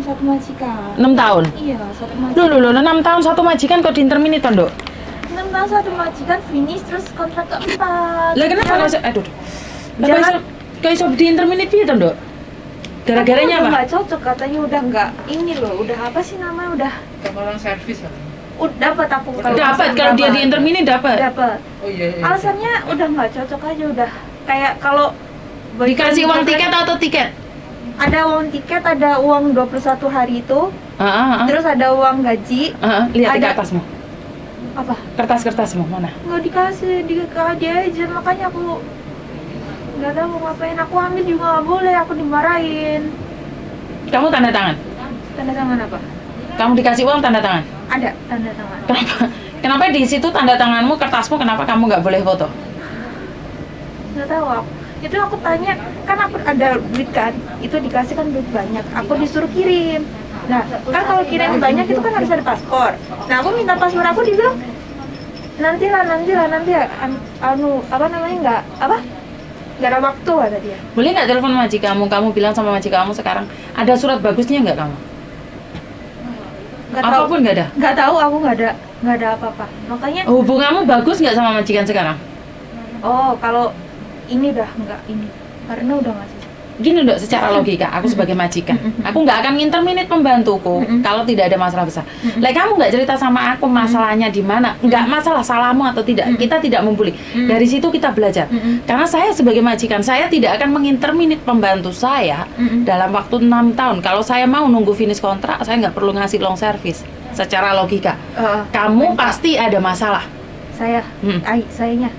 satu majikan. 6 tahun? Iya, satu majikan. Loh, 6 tahun satu majikan kok diinterminate toh, Nduk? 6 tahun satu majikan finish terus kontrak keempat. Lah kenapa Jalan- kok aduh. Lah kok iso diinterminate piye toh, Nduk? Gara-garanya Udah apa? nggak cocok katanya, udah nggak ini loh, udah apa sih namanya, udah Orang servis kan? dapat aku Dapat kalau dia diinterminate dapat. dapat. Oh iya. Alasannya udah nggak cocok aja, udah kayak kalau Dikasih uang tiket atau tiket? ada uang tiket, ada uang 21 hari itu, terus ada uang gaji. Lihat di ada- kertasmu. Apa? Kertas-kertasmu mana? Nggak dikasih, dia aja, makanya aku nggak tahu mau ngapain. Aku ambil juga nggak boleh, aku dimarahin. Kamu tanda tangan? Tanda tangan apa? Kamu dikasih uang tanda tangan? Ada tanda tangan. Kenapa? Kenapa di situ tanda tanganmu, kertasmu, kenapa kamu nggak boleh foto? Nggak tahu aku. Itu aku tanya, kan aku ada duit kan, itu dikasih kan duit banyak, aku disuruh kirim. Nah, kan kalau kirim banyak itu kan harus ada paspor. Nah, aku minta paspor, aku dibilang nanti apa namanya, nggak ada waktu kata dia. Boleh nggak telepon majikanmu? Kamu bilang sama majikanmu sekarang ada surat bagusnya nggak kamu? Nggak tahu, Apapun nggak ada. aku nggak ada apa-apa. Makanya, Hubunganmu bagus nggak sama majikan sekarang? oh kalau ini udah nggak ini, karena udah nggak sih. Gini Dok, secara logika, aku sebagai majikan, aku nggak akan nginterminate pembantuku kalau tidak ada masalah besar. Like kamu nggak cerita sama aku masalahnya di mana, nggak masalah salahmu atau tidak, kita tidak membuli. Dari situ kita belajar. Karena saya sebagai majikan, saya tidak akan menginterminate pembantu saya dalam waktu 6 tahun. Kalau saya mau nunggu finish kontrak, saya nggak perlu ngasih long service. Secara logika, kamu pasti ada masalah. Sayanya.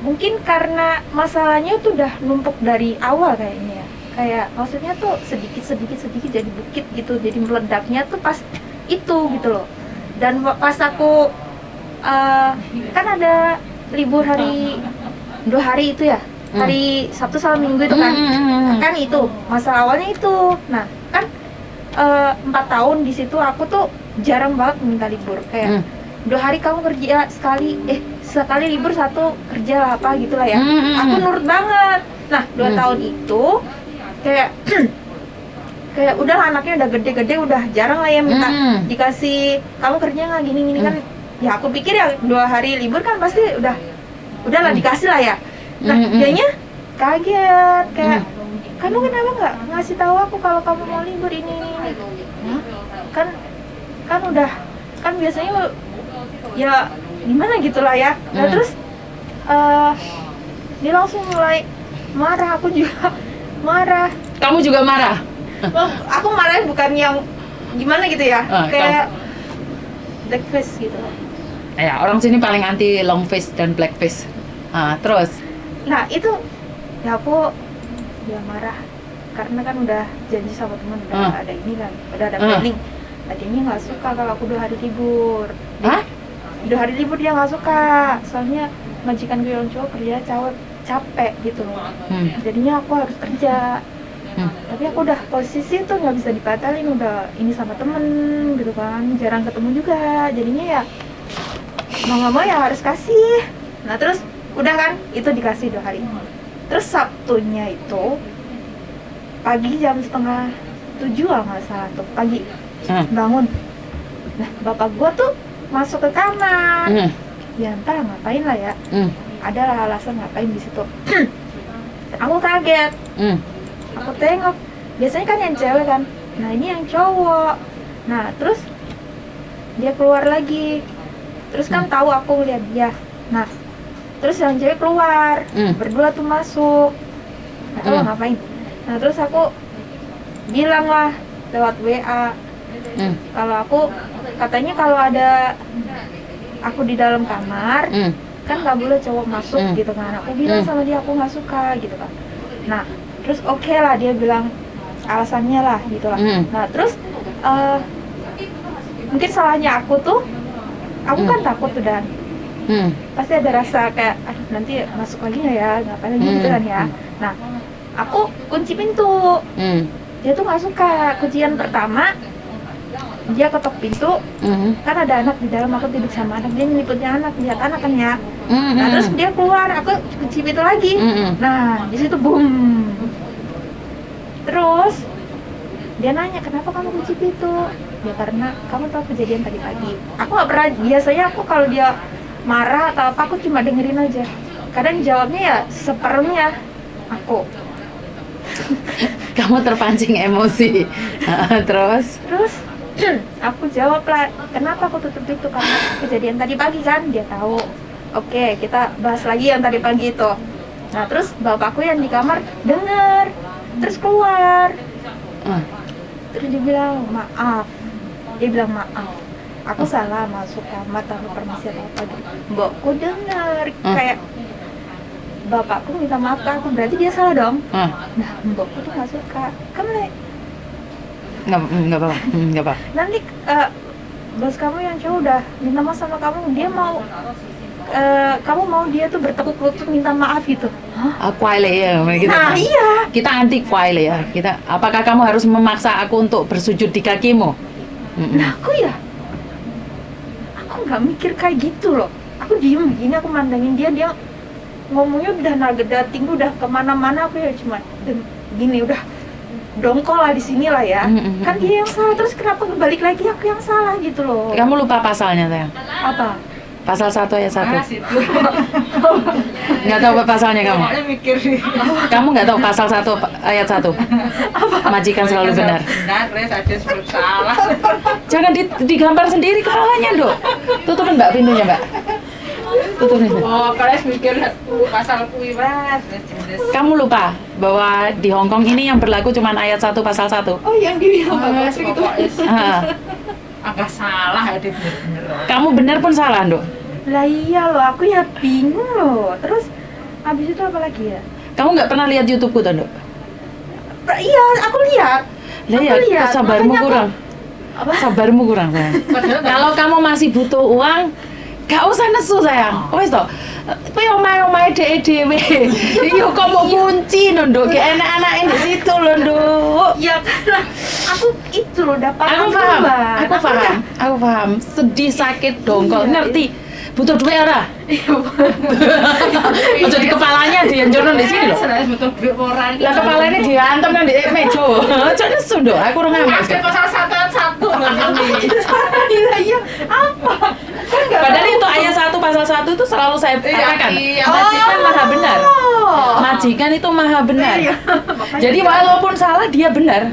Mungkin karena masalahnya tuh udah numpuk dari awal kayaknya ya. Kayak maksudnya tuh sedikit jadi bukit gitu. Jadi meledaknya tuh pas itu gitu loh. Dan pas aku kan ada libur hari 2 hari itu ya. Hari Sabtu sama Minggu itu kan. Kan itu masalah awalnya itu. Nah, kan 4 tahun di situ aku tuh jarang banget minta libur, kayak 2 hari kamu kerja sekali libur 1 kerja lah apa gitulah ya. Aku nurut banget. Nah 2 tahun itu kayak kayak udah anaknya udah gede-gede, udah jarang lah ya minta dikasih kamu kerja nggak gini kan. Ya aku pikir ya 2 hari libur kan pasti udahlah dikasih lah ya. Nah dianya kaget kayak kamu kenapa nggak ngasih tahu aku kalau kamu mau libur ini. Kan udah, kan biasanya ya gimana gitulah ya. Nah terus dia langsung mulai marah, aku juga marah. Kamu juga marah? Aku marahnya bukan yang gimana gitu ya, kayak black face gitu. Ya, orang sini paling anti long face dan black face. Terus? Nah itu ya aku marah karena kan udah janji sama teman, udah ada ini kan, udah ada planning. Tadinya nggak suka kalau aku 2 hari libur. 2 hari libur dia nggak suka, soalnya majikan gue yang cowok kerja capek gitu loh. Jadinya aku harus kerja. Tapi aku udah posisi tuh nggak bisa dibatalin, udah ini sama temen gitu kan, jarang ketemu juga. Jadinya ya mau nggak mau ya harus kasih. Nah terus udah kan itu dikasih 2 hari. Terus Sabtunya itu pagi jam 6:30 lah nggak salah tuh pagi bangun. Nah bapak gua tuh masuk ke kamar. Ya entah ngapain lah ya. Adalah alasan ngapain di situ. Aku kaget. Aku tengok. Biasanya kan yang cewek kan. Nah ini yang cowok. Nah terus dia keluar lagi. Terus kan tahu aku ngeliat dia. Nah terus yang cewek keluar. Berdua tuh masuk. Nggak tahu ngapain. Nah terus aku bilang lah lewat WA. Kalau aku katanya kalau ada aku di dalam kamar kan nggak boleh cowok masuk gitu kan. Aku bilang sama dia aku nggak suka gitu kan. Nah terus oke lah dia bilang alasannya lah gitu lah. Nah terus mungkin salahnya aku tuh, aku kan takut tuh Dan. Pasti ada rasa kayak aduh nanti masuk lagi nggak ya, ngapain lagi gitu kan ya. Nah aku kunci pintu. Dia tuh nggak suka. Kuncian pertama dia ketok pintu, kan ada anak di dalam, aku tidur sama anak, dia nyeliputnya anak, lihat anak kan ya. Nah terus dia keluar, aku kunci pintu lagi. Nah di situ boom. Terus Dia nanya, kenapa kamu kunci pintu? Ya karena kamu tahu kejadian tadi pagi. Aku nggak pernah, biasanya aku kalau dia marah atau apa aku cuma dengerin aja. Kadang jawabnya ya seperlunya aku. Kamu terpancing emosi. Terus? Aku jawab lah, kenapa aku tutup itu? Karena kejadian tadi pagi kan, dia tahu. Oke, kita bahas lagi yang tadi pagi itu. Nah terus bapakku yang di kamar denger, terus keluar. Terus dia bilang maaf. Aku salah masuk kamar tanpa permisi atau apa gitu. Mbokku denger kayak bapakku minta maaf ke aku, berarti dia salah dong. Nah mbokku tuh nggak suka. Kamu Nggak apa. nanti bos kamu yang cowok udah minta maaf sama kamu, dia mau kamu mau dia tuh bertekuk lutut minta maaf gitu. Kuaile ya, gitu. Nah iya. Kita anti kuaile ya. Apakah kamu harus memaksa aku untuk bersujud di kakimu? Nah aku nggak mikir kayak gitu loh. Aku diem gini, aku mandangin dia ngomongnya udah nada tinggi, udah kemana-mana. Aku ya cuma gini, udah dongkol lah di sini lah ya. Kan dia yang salah, terus kenapa balik lagi aku yang salah gitu loh. Kamu lupa pasalnya, sayang? Apa? Pasal 1 ayat 1. Nggak tahu pasalnya kamu? Kamu nggak tahu pasal 1 ayat 1? Majikan selalu benar. Salah. Jangan digambar sendiri kepalanya, Dok. Tutupin Mbak pintunya, Mbak. Tutupin. Oh, kalian mikir pasal kuwi, Mas. Kamu lupa bahwa di Hong Kong ini yang berlaku cuma ayat 1 pasal 1. Oh yang dibilang bapak gitu. Agak salah ya dia bener-bener. Kamu benar pun salah, Dok. Lah iya loh, aku ya bingung loh. Terus habis itu apa lagi ya? Kamu nggak pernah lihat YouTube-ku, Dok? Iya, aku lihat. Lah ya, sabarmu Makanya kurang. Sabarmu kurang, sayang. Kalau kamu masih butuh uang, gak usah nesu, sayang. Wes toh. Kowe omahe dhewe. Yo kok mau kunci lho, Nduk. Kayak anak-anak di situ lho, Nduk. Ya karena aku itu loh dapat Aku paham. Sedih, sakit, dongkol, ngerti. Butuh duit ora? Ojo di kepalanya dianjurno di sini lho. Betul duit ora iki. Lah kepalanya diantem nang di meja. Ojo nesu, Nduk. Aku ora ngamas. Pasal 1 Iya, apa? Padahal itu ayat 1 pasal 1 itu selalu saya katakan. Majikan maha benar. Majikan itu maha benar. Jadi walaupun salah dia benar.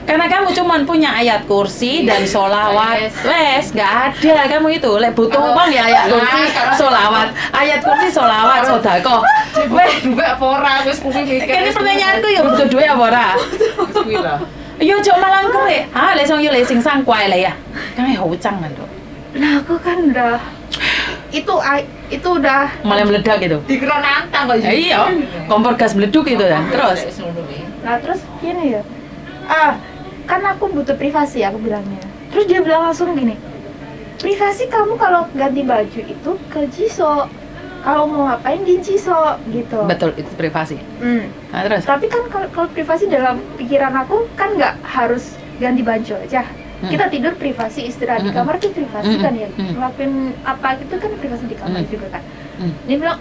Karena kamu cuma punya ayat kursi dan sholawat. Wes, nggak ada kamu itu. Lek butuh uang ya ayat kursi, sholawat. Ayat kursi, sholawat, sodako. Weh, duit apa ora wis kuwi mikir. Ini pertanyaanku ya butuh duit apa ora? Kuwi lah. Yo cok malang kowe. Lesong yo lesing sang kuai lah ya. Kae hocang kan, Dok. Nah, aku kan udah itu udah Mulai meledak gitu. Dikira nantang kok. Iya, kompor gas meleduk gitu kan. Terus Nah, terus gini ya. Kan aku butuh privasi, aku bilangnya. Terus dia bilang langsung gini, privasi kamu kalau ganti baju itu ke Jisoo, kalau mau ngapain di Jisoo gitu. betul itu privasi. Nah, terus Tapi kan kalau privasi dalam pikiran aku kan nggak harus ganti baju aja. Kita tidur privasi, istirahat di kamar itu privasi kan ya. Ngelakuin apa gitu kan privasi di kamar juga kan. Dia bilang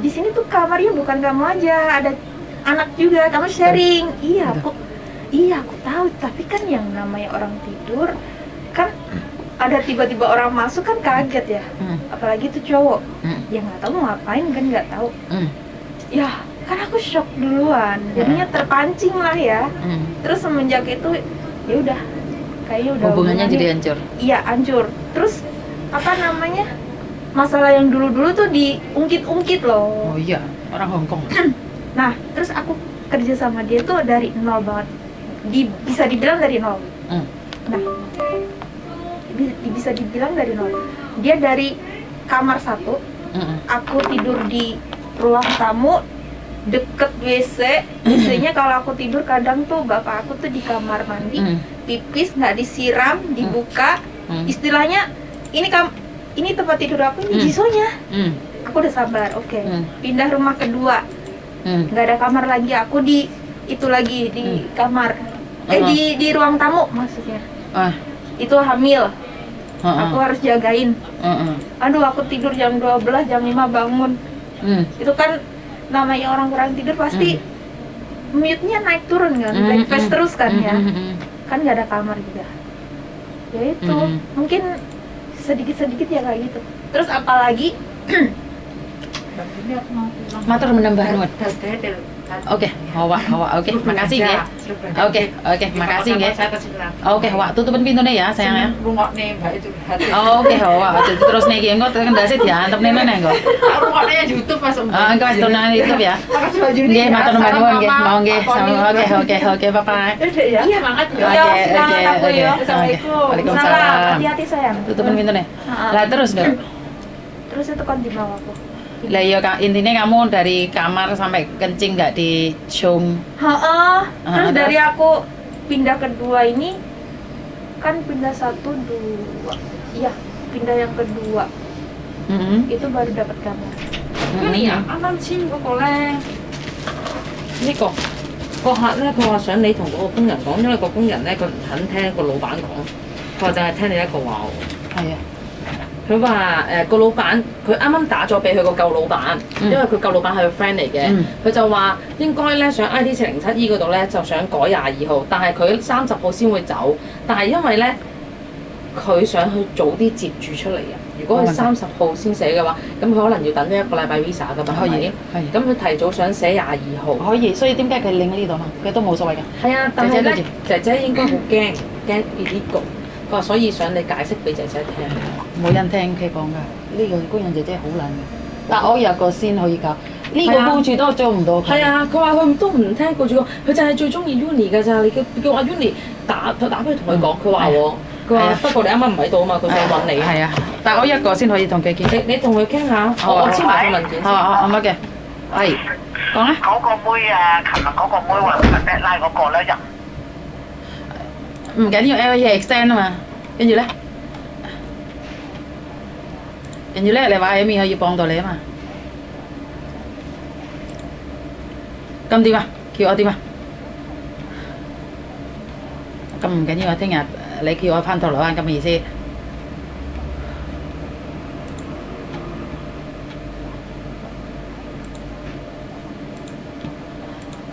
di sini tuh kamarnya bukan kamu aja, ada anak juga, kamu sharing. Iya aku tahu, tapi kan yang namanya orang tidur kan ada tiba-tiba orang masuk kan kaget ya. Apalagi tuh cowok. Ya nggak tahu mau ngapain kan, nggak tahu. Ya kan aku shock duluan, jadinya terpancing lah ya. Terus semenjak itu ya udah kayaknya udah hubungannya jadi hancur. Iya hancur. Terus apa namanya, masalah yang dulu-dulu tuh diungkit-ungkit loh. Oh iya, orang Hong Kong. Nah terus aku kerja sama dia tuh dari nol banget, bisa dibilang dari nol. Nah bisa dibilang dari nol. Dia dari kamar 1, aku tidur di ruang tamu deket WC. WC-nya kalau aku tidur kadang tuh bapak aku tuh di kamar mandi, pipis nggak disiram, dibuka. Istilahnya ini tempat tidur aku, ini Jisoo-nya. Aku udah sabar, oke. Pindah rumah kedua, nggak ada kamar lagi, aku di itu lagi di kamar, di ruang tamu maksudnya. Itu hamil, aku harus jagain. Aduh, aku tidur jam 12, jam 5 bangun. Itu kan namanya orang kurang tidur pasti mute-nya naik turun kan, blackface terus kan ya. Kan nggak ada kamar juga. Ya itu, mungkin sedikit-sedikit ya kayak gitu. Terus apalagi Ini aku mau bilang. Matur menambah nuwun. Del. Oke, oke, makasih nggih. Oke, makasih nggih. Oke, Wak, tutupin pintunya ya, sayang ya. Rungokne Mbak itu hati. Oke, Wak, terus nih engko kendase diantep nene engko. Rungokne yang di YouTube Mas. Engko wis tunan YouTube ya. Makasih Mbak Juni. Nggih, matur nuwun nggih. Sama-sama. Mau nggih. Pak Poni. Oke, Bapak. ya. Iya, makasih. Oke. Assalamualaikum. Waalaikumsalam. Hati-hati sayang. Tutupin pintunya. Lah terus, Dok. Terus itu kan di bawahku. Lah iya intinya kamu dari kamar sampai kencing nggak dicium. Terus terus? dari aku pindah kedua ini kan pindah 1, 2. Iya, pindah yang kedua. Itu baru dapat kamar. 嗰年啊，啱啱簽嗰個咧，呢個客咧，佢話想你同嗰個工人講，因為個工人咧佢唔肯聽個老闆講，佢話淨係聽你一個話喎。係啊。佢話個老闆佢啱啱打咗俾佢個舊老闆，因為佢舊老闆係佢 friend 嚟嘅，佢就話應該咧上 ID 407E 嗰度咧就想改22號，但係佢30號先會走，但係因為咧佢想去早啲接住出嚟啊。如果佢30號先寫嘅話，咁佢可能要等呢1個禮拜 visa 㗎嘛，係咪？咁佢提早想寫22號。可以，所以點解佢拎呢度嘛？佢都冇所謂㗎。係啊，但係咧，姐姐應該好驚 illegal，佢話所以想你解釋俾姐姐聽。冇人聽佢講㗎，呢個工人姐姐好懶嘅。但我有個先可以教，呢個僱主都做唔到。係啊，佢話佢都唔聽僱主講，佢就係最中意 Uni 㗎咋。你叫阿 Uni 打俾佢同佢講，佢話喎，佢話不過你啱啱唔喺度啊嘛，佢想揾你。係啊，但我一個先可以同佢傾。你同佢傾下，我簽埋個文件先。好乜嘅？係講啊。嗰個妹啊，琴日嗰個妹話佢 deadline 嗰個咧入。唔緊要 LA extend 啊嘛，跟住咧，你話 Amy 可以幫到你啊嘛。咁點啊？叫我點啊？咁唔緊要啊，聽日你叫我翻銅鑼灣咁嘅意思。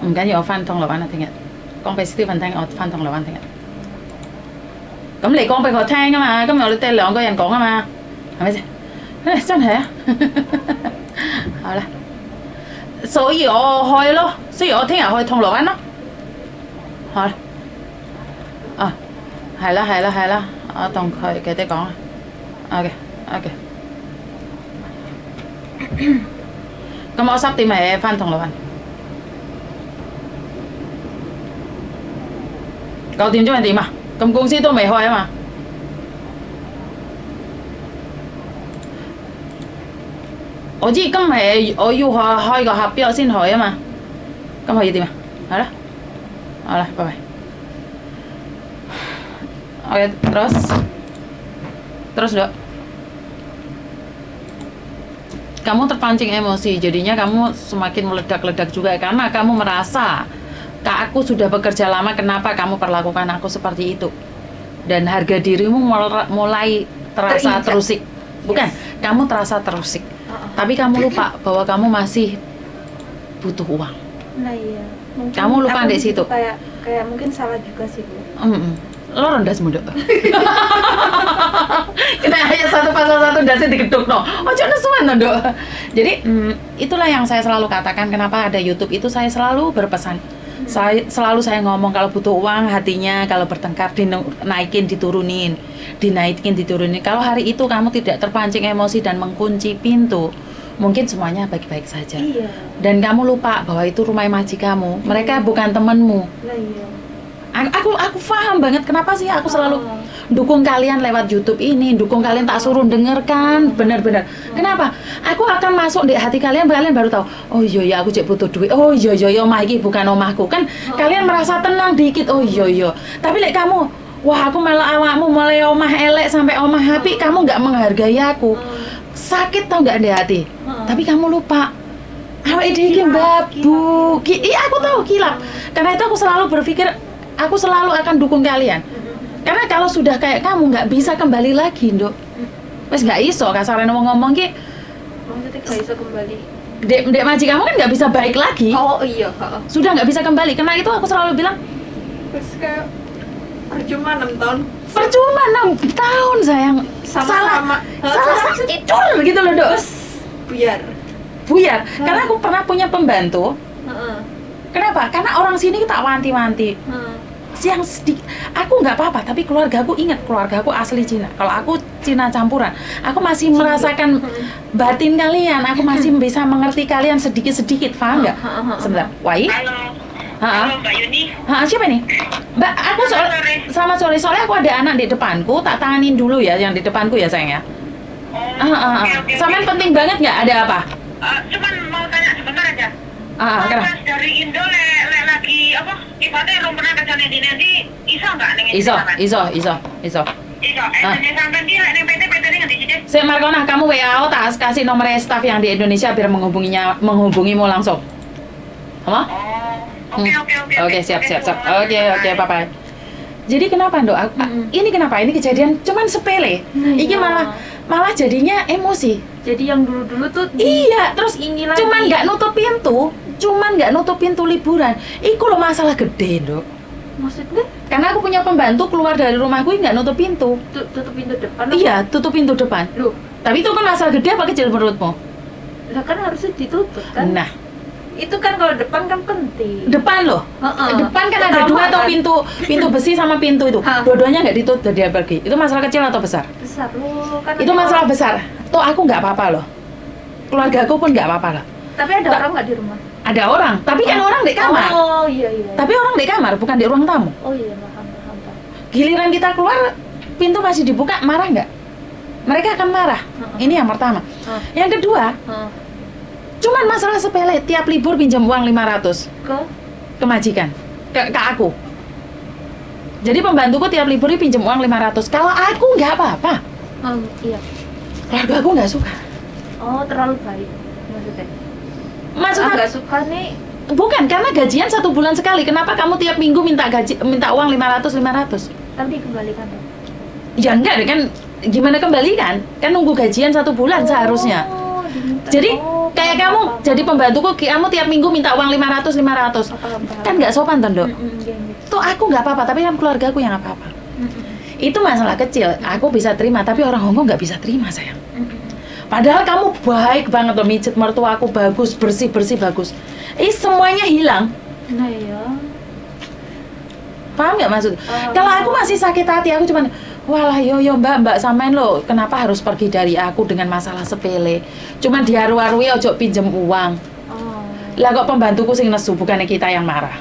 唔緊要，我翻銅鑼灣啦，聽日。講俾 Stephen 聽，我翻銅鑼灣聽日。咁你講俾佢聽啊嘛，今日我哋2個人講啊嘛，係咪先？真係啊，好啦，所以我去咯，所以我聽日去銅鑼灣咯，好啦，啊，係啦，我同佢哋講啦 ，OK，咁我10點咪翻銅鑼灣，9點鐘係點啊？咁公司都未開啊嘛。我知今日我要開個合標先開啊嘛。咁可以點啊？好啦，拜拜。Oke, terus dok. Kamu terpancing emosi, jadinya kamu semakin meledak-ledak juga karena kamu merasa Kak, aku sudah bekerja lama, kenapa kamu perlakukan aku seperti itu? Dan harga dirimu mulai terasa terusik. Bukan, kamu terasa terusik. Tapi kamu lupa bahwa kamu masih butuh uang. Nah iya. Mungkin kamu lupa di situ. Kayak mungkin salah juga sih Bu. Lo rendas muda. Kita hanya satu pasal satu dasnya digeduk no. Ojo nesuan no dok. Jadi itulah yang saya selalu katakan kenapa ada YouTube itu saya selalu berpesan. Selalu saya ngomong kalau butuh uang hatinya, kalau bertengkar dinaikin diturunin, diturunin. Kalau hari itu kamu tidak terpancing emosi dan mengunci pintu, mungkin semuanya baik-baik saja. Iya. Dan kamu lupa bahwa itu rumah maji kamu. Mereka bukan temanmu. Nah, iya. Aku paham banget kenapa sih aku selalu dukung kalian lewat YouTube ini, dukung kalian tak suruh dengarkan, benar-benar. Kenapa? Aku akan masuk di hati kalian baru tahu. Oh iya aku cek butuh duit. Oh iya omah iki bukan omahku. Kan kalian merasa tenang dikit. Oh iya. Tapi lek kamu, wah aku malah awakmu mulai omah elek sampai omah happy, kamu nggak menghargai aku. Sakit tau nggak di hati. Tapi kamu lupa. Awake dhewe iki babu. Iya aku tahu kilap. Karena itu aku selalu berpikir aku selalu akan dukung kalian. Karena kalau sudah kayak kamu nggak bisa kembali lagi, Nduk. Wes nggak iso kasarane ngomong ki. Maksudnya nggak iso kembali. Dek maji kamu kan nggak bisa baik lagi. Oh iya, heeh. Sudah nggak bisa kembali. Karena itu aku selalu bilang, Terus kayak percuma 6 tahun. percuma 6 tahun sayang. Sama-sama. Salah icur gitu loh, Dok. Biar. Buyar. Karena aku pernah punya pembantu. Heeh. Kenapa? Karena orang sini tak wanti-wanti. Heeh. Yang sedikit, aku nggak apa-apa, tapi keluarga aku ingat, keluarga aku asli Cina. Kalau aku Cina campuran, aku masih merasakan batin kalian, aku masih bisa mengerti kalian sedikit-sedikit, paham nggak? Sebentar, Wai? Halo. Ha-ha. Halo Mbak Yuni. Siapa nih? Mbak, aku selamat sore. Soalnya aku ada anak di depanku, tak tanganin dulu ya, yang di depanku ya sayang ya. Oh, oke. Sampean penting banget nggak? Ada apa? Cuman mau tanya sebentar aja. Kenapa? Pas dari Indo le lagi apa? Ibaratnya belum pernah kesana di nanti iso nggak nih? Iso. Iso. Jadi sampai dia nih PT nih nggak di sini. Saya Markona, kamu WA tak kasih nomor staff yang di Indonesia biar menghubungimu langsung. Halo? Oh, oke. Oke, siap. Oke, bye-bye. Jadi kenapa, Dok? Ini kenapa? Ini kejadian cuman sepele. Nah, Iki iya. malah jadinya emosi. Jadi yang dulu-dulu tuh Iya, terus ini lagi. cuman nggak nutup pintu liburan. Iku lo masalah gede, Dok. Maksudnya Karena aku punya pembantu keluar dari rumahku nggak nutup pintu. tutup pintu depan. Iya, tutup pintu depan. Loh, Tapi itu kan masalah gede apa kecil menurutmu? lah kan harusnya ditutup kan? Nah, Itu kan kalau depan kan penting. depan loh. Heeh. Depan kan ada Utama dua tuh kan? pintu besi sama pintu itu. Hah. Dua-duanya nggak ditutup dia pergi. Itu masalah kecil atau besar? Besar loh kan. Itu ada masalah orang- besar. Tuh aku nggak apa-apa loh. Keluarga aku pun nggak apa-apa loh. Tapi ada orang nggak di rumah? Ada orang, tapi kan orang di kamar. Oh iya. Tapi orang di kamar, bukan di ruang tamu. Oh iya, paham. Giliran kita keluar, pintu masih dibuka, marah nggak? Mereka akan marah. Ini yang pertama. Yang kedua, cuman masalah sepele. Tiap libur pinjam uang 500 ke majikan, ke aku. Jadi pembantuku tiap libur dia pinjam uang 500. Kalau aku nggak apa-apa. Iya. Keluarga aku nggak suka. Oh, terlalu baik maksudnya. Maksudnya Nggak suka nih. bukan karena gajian 1 bulan sekali. Kenapa kamu tiap minggu minta uang 500? Tapi dikembalikan dong. Ya enggak kan, gimana kembalikan? Kan nunggu gajian 1 bulan seharusnya. Diminta. Jadi kayak kamu paham. jadi pembantuku, kamu tiap minggu minta uang 500. Paham. Kan nggak sopan toh, Dok. Iya. Tuh aku nggak apa-apa, tapi kan keluarga aku yang apa-apa. Itu masalah kecil, aku bisa terima, tapi orang Hongkong nggak bisa terima sayang. Padahal kamu baik banget loh, mijet mertua aku bagus, bersih bagus. Semuanya hilang. Nah ya. Paham nggak maksud? Paham. Kalau aku masih sakit hati, aku cuman walah yo mbak samain lo, kenapa harus pergi dari aku dengan masalah sepele? Cuman diharu-harui ojo pinjem uang. Oh. Lah kok pembantuku sing nesu, bukannya kita yang marah.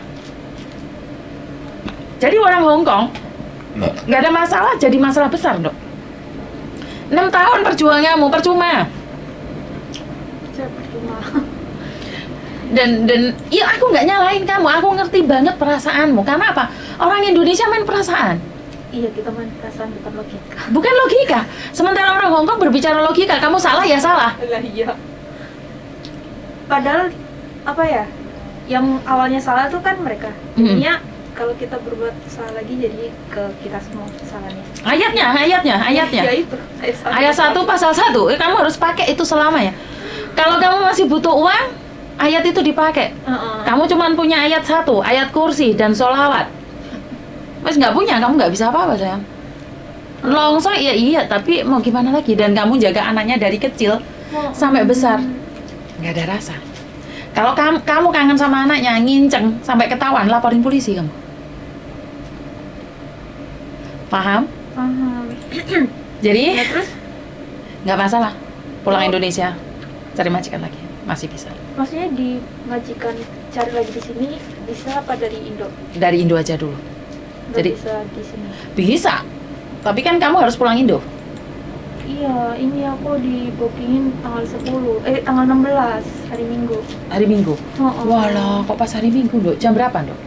Jadi orang Hongkong nggak ada masalah, jadi masalah besar, Dok. 6 tahun perjuanganmu percuma. Saya percuma. Dan ya aku nggak nyalain kamu, aku ngerti banget perasaanmu. Karena apa? Orang Indonesia main perasaan, Iya, kita main perasaan bukan logika. bukan logika. Sementara orang Hongkong berbicara logika, kamu salah ya salah. Lah iya. Padahal apa ya? Yang awalnya salah tuh kan mereka. Jadinya kalau kita berbuat salah lagi jadi ke kita semua kesalahannya. Ayatnya. Ya itu. Ayat 1 pasal 1, kamu harus pakai itu selamanya. Kalau kamu masih butuh uang, ayat itu dipakai. Kamu cuma punya ayat 1, ayat kursi dan sholawat. Mas nggak punya, kamu nggak bisa apa-apa sayang. Longso ya iya, tapi mau gimana lagi? Dan kamu jaga anaknya dari kecil sampai besar, nggak ada rasa. Kalau kamu kangen sama anaknya, nginceng sampai ketahuan, laporin polisi kamu. Paham? Paham. Jadi Ya terus nggak masalah. Pulang Indonesia, cari majikan lagi, masih bisa. maksudnya di majikan cari lagi di sini bisa apa dari Indo? Dari Indo aja dulu. Nggak Jadi bisa di sini. bisa, tapi kan kamu harus pulang Indo. Iya, ini aku di bookingin tanggal 10, tanggal 16 hari Minggu. Hari Minggu. Oh. Walah, kok pas hari Minggu, Dok? Jam berapa, Dok?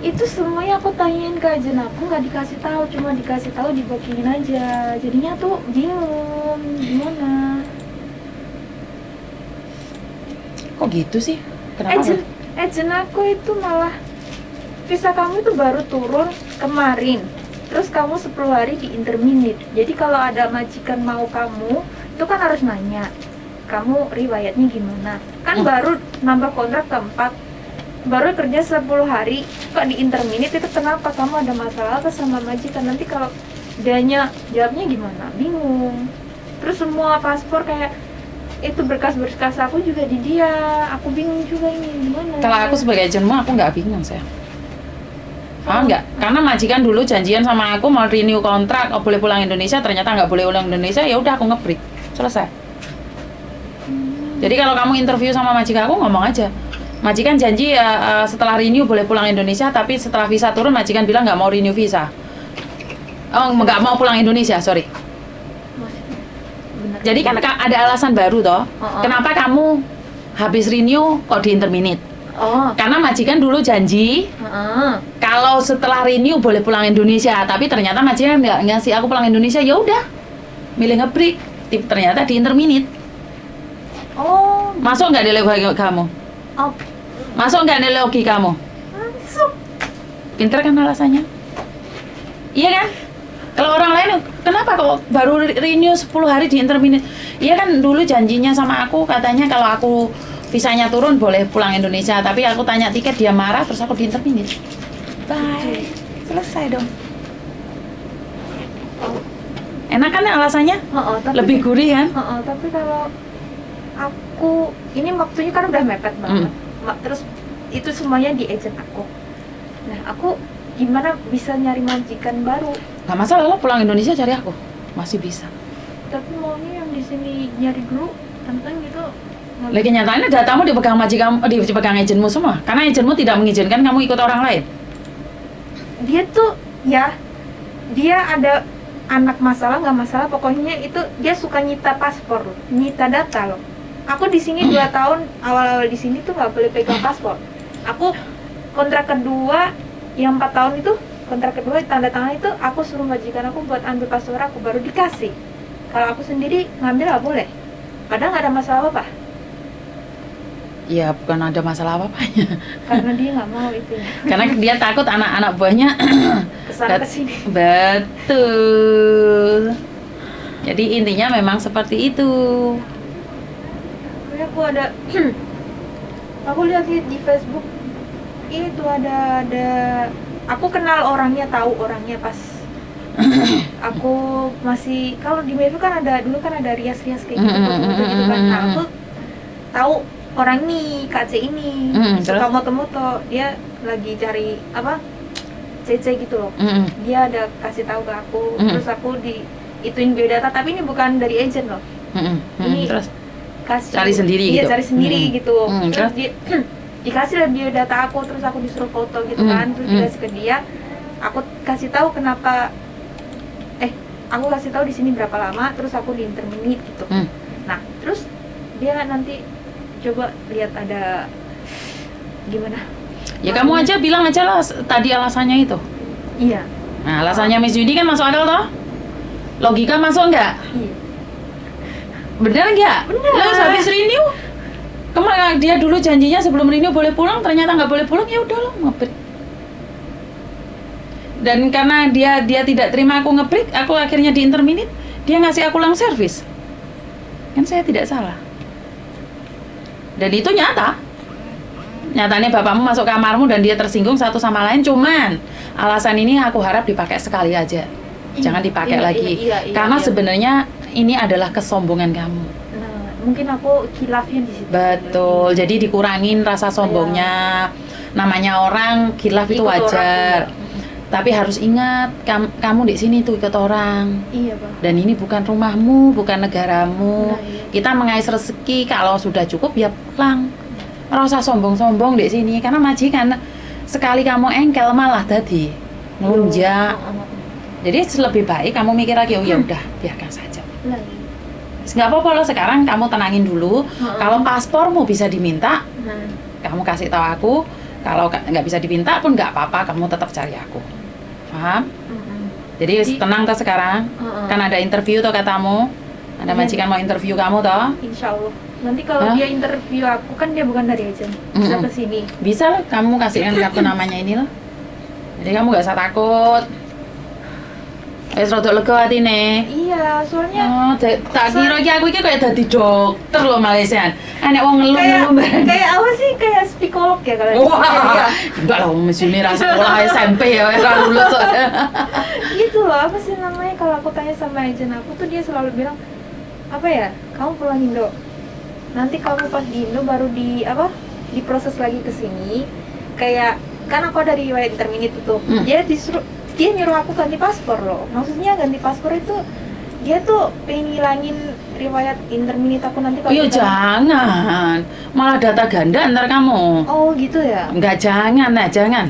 Itu semuanya aku tanyain ke agen aku, nggak dikasih tahu, cuma dikasih tahu di bookingin aja. Jadinya tuh bingung gimana. Kok gitu sih? Kenapa? Agen aku itu malah visa kamu itu baru turun kemarin. Terus kamu 10 hari di interminate. Jadi kalau ada majikan mau kamu, itu kan harus nanya. kamu riwayatnya gimana? Kan baru nambah kontrak keempat, baru kerja 10 hari, kok di interminate itu kenapa? Kamu ada masalah apa sama majikan? Nanti kalau dianya jawabnya gimana? Bingung. Terus semua paspor kayak itu berkas-berkas aku juga di dia, aku bingung juga ini gimana. Kalau aku sebagai agenmu aku nggak bingung sayang. Enggak, karena majikan dulu janjian sama aku mau renew kontrak, boleh pulang Indonesia, ternyata nggak boleh pulang Indonesia, ya udah aku nge-break, selesai. Jadi kalau kamu interview sama majikan aku ngomong aja, majikan janji setelah renew boleh pulang Indonesia, tapi setelah visa turun majikan bilang nggak mau renew visa. Oh, nggak mau pulang Indonesia, sorry. Bener. Jadi kan ada alasan baru toh, kenapa kamu habis renew kok di interminate? Oh. Karena majikan dulu janji kalau setelah renew boleh pulang Indonesia, tapi ternyata majikan nggak ngasih aku pulang Indonesia, ya udah milih nge-break, ternyata di interminate. Oh. Masuk nggak di logika kamu? Oh. Masuk nggak di logika kamu? Masuk. Pinter kan alasannya? Iya kan? Kalau orang lain, kenapa kok baru renew 10 hari di interminate? Iya kan dulu janjinya sama aku, katanya kalau aku visanya turun boleh pulang Indonesia, tapi aku tanya tiket dia marah, terus aku di interminate. Bye, selesai dong. Enak kan alasannya? Tapi, Lebih gurih kan? tapi kalau aku ini waktunya kan udah mepet banget. Terus itu semuanya di agent aku. Nah, aku gimana bisa nyari majikan baru? Gak masalah lo pulang Indonesia cari aku, masih bisa. Tapi maunya yang di sini nyari dulu, tantang gitu. Lagi nyatanya datamu dipegang majikan, dipegang agenmu semua, karena agenmu tidak mengizinkan kamu ikut orang lain. Dia tuh ya, dia ada anak masalah nggak masalah, pokoknya itu dia suka nyita paspor, nyita data loh. Aku di sini 2 tahun, awal-awal di sini tuh nggak boleh pegang paspor. Aku kontrak kedua yang 4 tahun itu, kontrak kedua tanda tangan itu aku suruh majikan aku buat ambil paspor aku baru dikasih. Kalau aku sendiri ngambil nggak boleh, padahal nggak ada masalah apa. Ya bukan ada masalah apa-apanya. Karena dia nggak mau itu ya. Karena dia takut anak-anak buahnya Kesana kesini. Betul. Jadi intinya memang seperti itu. Aku ada aku lihat di Facebook itu ada aku kenal orangnya, tahu orangnya pas aku masih, kalau di Meru kan ada dulu kan ada rias-rias kayak gitu, foto-foto gitu kan. Nah, aku tahu orang ini, Kak C ini, suka moto-moto, dia lagi cari apa CC gitu loh. Dia ada kasih tahu ke aku, terus aku ituin biodata, tapi ini bukan dari agent loh. Ini terus kasih cari sendiri iya, gitu. cari sendiri gitu. Terus terus? dia dikasih lah biodata aku, terus aku disuruh foto gitu kan, terus dikasih ke dia. Aku kasih tahu kenapa aku kasih tahu di sini berapa lama, terus aku di interminate gitu. Nah, terus dia nanti coba lihat ada gimana. Ya kamu aja bilang aja lah tadi alasannya itu. Iya. Nah, alasannya Miss Judy kan masuk akal toh? Logika masuk enggak? Iya. Bener nggak? Bener. Terus habis renew, kemarin dia dulu janjinya sebelum renew boleh pulang, ternyata nggak boleh pulang, ya udah lo nge-break. Dan karena dia tidak terima aku nge-break, aku akhirnya di interminate, dia ngasih aku lang service. Kan saya tidak salah. Dan itu nyata. Nyatanya bapakmu masuk kamarmu dan dia tersinggung satu sama lain, cuman alasan ini aku harap dipakai sekali aja. Jangan dipakai lagi. Karena sebenarnya ini adalah kesombongan kamu. Nah, mungkin aku khilafnya di situ. Betul. Jadi dikurangin rasa sombongnya. Namanya orang khilaf itu wajar. Tapi harus ingat, kamu di sini tuh ikut orang. Iya, Bang. Dan ini bukan rumahmu, bukan negaramu. Nah, iya. Kita mengais rezeki, kalau sudah cukup ya pulang. Nggak usah sombong-sombong di sini, karena majikan sekali kamu engkel malah tadi ngelunjak. Jadi lebih baik kamu mikir lagi, oh ya udah biarkan saja. Nah, Nggak apa-apa loh, sekarang kamu tenangin dulu. Kalau paspormu bisa diminta, kamu kasih tahu aku. Kalau nggak bisa diminta pun nggak apa-apa, kamu tetap cari aku. Paham? Jadi tenang toh sekarang. Kan ada interview toh katamu. Ada majikan mau interview kamu toh. Insya Allah. Nanti kalau dia interview aku, kan dia bukan dari agent, bisa ke sini. Bisa loh, kamu kasihkan kartu namanya ini loh. Jadi kamu nggak usah takut. Rodok lega hati nih. Iya, Iya, soalnya Oh, tak kira iki aku iki kayak dadi dokter loh Malaysia. Nek wong ngeluh-ngeluh bareng. kayak apa sih? Kayak psikolog ya kalau Wah, enggak lah, wong mesti rasa sekolah SMP ya, ora lulus. gitu loh, apa sih namanya, kalau aku tanya sama agent aku tuh dia selalu bilang apa ya, kamu pulang Indo, nanti kamu pas di Indo baru diproses lagi ke sini. Kayak kan aku ada riwayat interminit itu, dia nyuruh aku ganti paspor loh. Maksudnya ganti paspor itu dia tuh pengen ngilangin riwayat interminit aku nanti kalau Iya jangan, malah data ganda ntar kamu. Oh gitu ya. Enggak, jangan,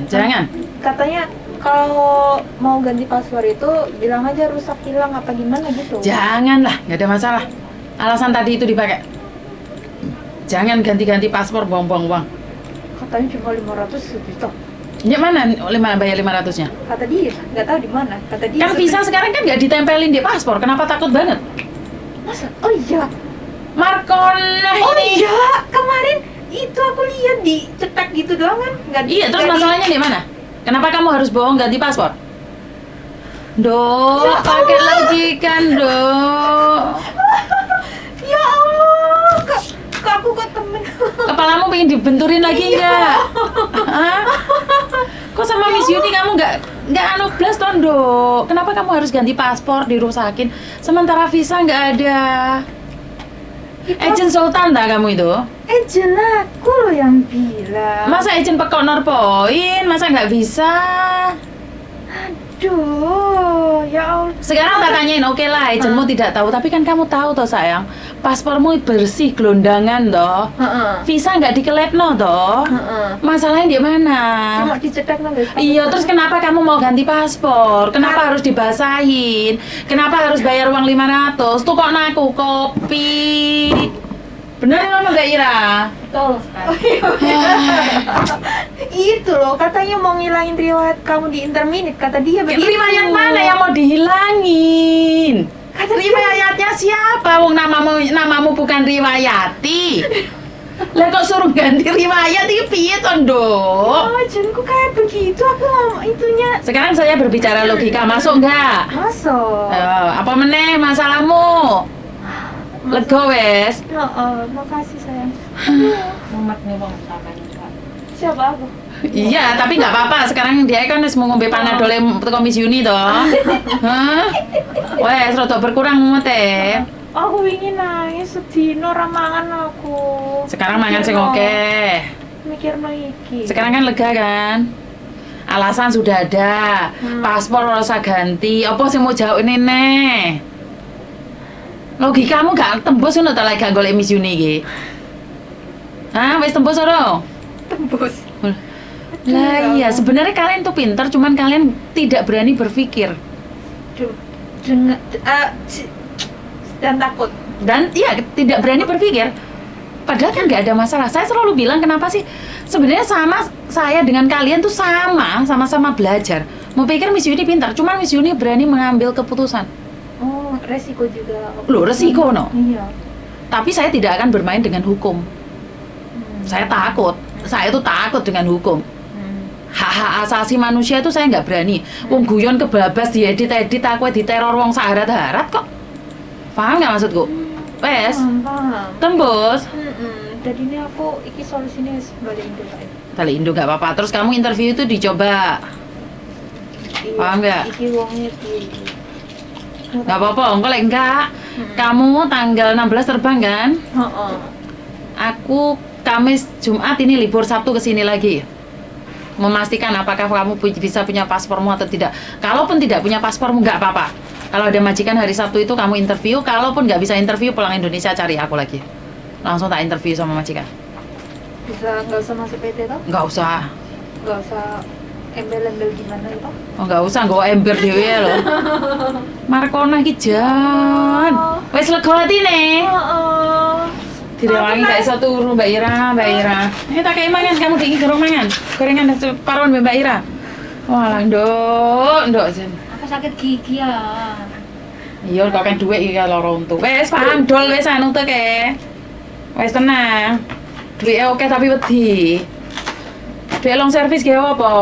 jangan. Katanya kalau mau ganti paspor itu bilang aja rusak, hilang apa gimana gitu. Jangan lah, nggak ada masalah. Alasan tadi itu dipakai. Jangan ganti-ganti paspor, buang-buang uang. Katanya cuma 500 juta. Ya mana bayar 500-nya? Kata dia, nggak tahu di mana. Kata dia. Kan visa sekarang kan nggak ditempelin di paspor, kenapa takut banget? Masa? Oh iya. Markona Oh ini. iya, kemarin itu aku lihat di cetak gitu doang kan? Iya, terus masalahnya di mana? Kenapa kamu harus bohong ganti paspor? Dok, Ya pakai Allah. logika, Dok. Ya Allah, kak aku kok temen. Kepalamu pengen dibenturin lagi enggak? Hah? Kok sama Miss Yuni kamu nggak anu blas toh, Dok? Kenapa kamu harus ganti paspor dirusakin sementara visa nggak ada? Agent Sultan dah kamu itu? Agent aku loh yang bilang. Masa agent pekonor poin? Masa nggak bisa? Aduh, ya Allah. Sekarang tak tanyain, oke lah, agentmu tidak tahu, tapi kan kamu tahu toh sayang, paspormu bersih, gelondangan toh, Heeh. visa nggak dikelepno toh, Heeh. masalahnya di mana? Cuma dicetak nang guys. Iya, terus kenapa kamu mau ganti paspor? Kenapa harus dibasahin? Kenapa harus bayar uang 500? Tuh kok naku kopi. Bener ya Mbak Ira? Betul sekali. Itu loh, katanya mau ngilangin riwayat kamu di interminit, kata dia begitu. Riwayat mana yang mau dihilangin? Kata dia. Riwayatnya siapa? Wong namamu bukan Riwayati. Lah kok suruh ganti riwayat iki piye to, Nduk? Oh, jenku kayak begitu, aku ngomong itunya. Sekarang saya berbicara logika, masuk enggak? Masuk. Apa meneh masalahmu? Lego wes. Makasih sayang. Mumet nih wong sampeyan. Siapa aku? Iya, tapi nggak apa-apa. Sekarang dia kan wis mau ngombe panadol teko Miss Yuni toh. Hah? Wes rada berkurang mute. Aku ingin nangis sedino ora mangan aku. Sekarang mangan sing oke. Mikirno iki. Sekarang kan lega kan? Alasan sudah ada. Paspor ora usah ganti. Apa sing mau jawab ini neh? Logikamu gak tembus ngono ta lek gak golek Miss Yuni iki. Hah, wis tembus ora? Tembus. Lah iya, sebenarnya kalian tuh pintar, cuman kalian tidak berani berpikir. Dengan dan takut. Dan iya, tidak berani berpikir. Padahal kan nggak ada masalah. Saya selalu bilang kenapa sih sebenarnya sama saya dengan kalian tuh sama-sama belajar. Mau pikir Miss Yuni pintar, cuman Miss Yuni berani mengambil keputusan. Oh, resiko juga. Loh, resiko no. Iya. Tapi saya tidak akan bermain dengan hukum. Saya takut. Saya tuh takut dengan hukum. Hak-hak asasi manusia itu saya nggak berani. Wong guyon kebabas diedit-edit aku diteror wong saharat-harat kok. Paham nggak maksudku? Wes, Paham. tembus. Jadi ini aku iki solusinya balik Indo Pak. Balik Indo nggak apa-apa. Terus kamu interview itu dicoba. Iya, Paham nggak? Iki wongnya di. Nggak apa-apa. Enggak, enggak. Kamu tanggal 16 terbang kan? Heeh. Aku Kamis, Jumat ini libur, Sabtu kesini lagi. Memastikan apakah kamu bisa punya paspormu atau tidak. Kalaupun tidak punya paspormu nggak apa-apa. Kalau ada majikan hari Sabtu itu kamu interview. Kalaupun nggak bisa interview, pulang Indonesia cari aku lagi. Langsung tak interview sama majikan. Bisa nggak usah masuk PT toh? Nggak usah. Nggak usah embel-embel gimana itu? Oh, nggak usah, nggak ember dewe loh. Markona iki jan. Wes lega atine. Heeh. Direwangi gak iso turu Mbak Ira, Mbak Ira. Tak kei mangan, kamu diiki gorong mangan. Gorengan paruan Mbak Ira. Walah, nduk jen. Aku sakit gigi ya. Iya, kok kan duit iki loro untu. Wes paham dol wes anu teke. Wes tenang. Duitnya oke tapi wedi. Duit long service gawe apa?